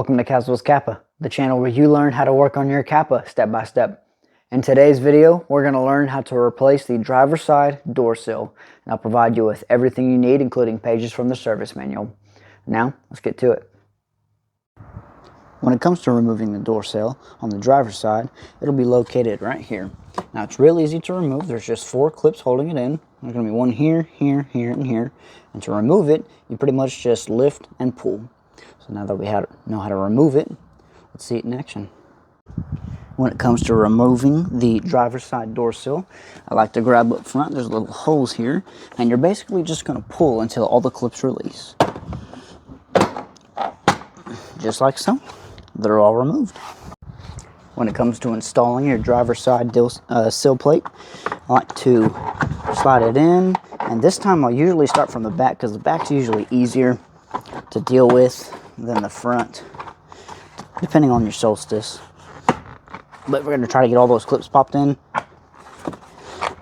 Welcome to Kaswell's Kappa, the channel where you learn how to work on your Kappa step by step. In today's video, we're going to learn how to replace the driver's side door sill, and I'll provide you with everything you need, including pages from the service manual. Now, let's get to it. When it comes to removing the door sill on the driver's side, it'll be located right here. Now, it's real easy to remove. There's just 4 clips holding it in. There's going to be one here, here, here, and here. And to remove it, you pretty much just lift and pull. So now that we know how to remove it, let's see it in action. When it comes to removing the driver's side door sill, I like to grab up front. There's little holes here, and you're basically just going to pull until all the clips release. Just like so. They're all removed. When it comes to installing your driver's side sill plate, I like to slide it in, and this time I'll usually start from the back because the back's usually easier to deal with than the front, depending on your Solstice. But we're going to try to get all those clips popped in, but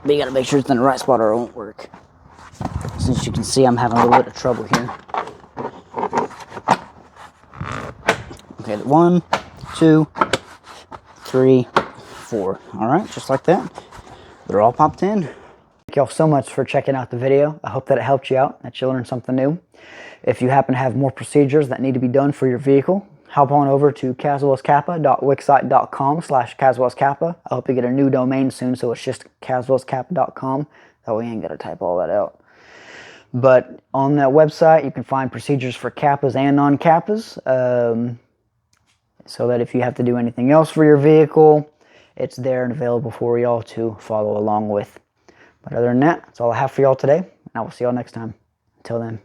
you got to make sure it's in the right spot or it won't work. Since you can see, I'm having a little bit of trouble here. Okay, 1, 2, 3, 4. Alright, just like that. They're all popped in. Thank y'all so much for checking out the video. I hope that it helped you out, that you learned something new. If you happen to have more procedures that need to be done for your vehicle, hop on over to kaswellskappa.wixsite.com/kaswellskappa. I hope you get a new domain soon, so it's just kaswellskappa.com. That way you ain't got to type all that out. But on that website, you can find procedures for Kappas and non-Kappas. So that if you have to do anything else for your vehicle, it's there and available for y'all to follow along with. But other than that, that's all I have for y'all today, and I will see y'all next time. Until then.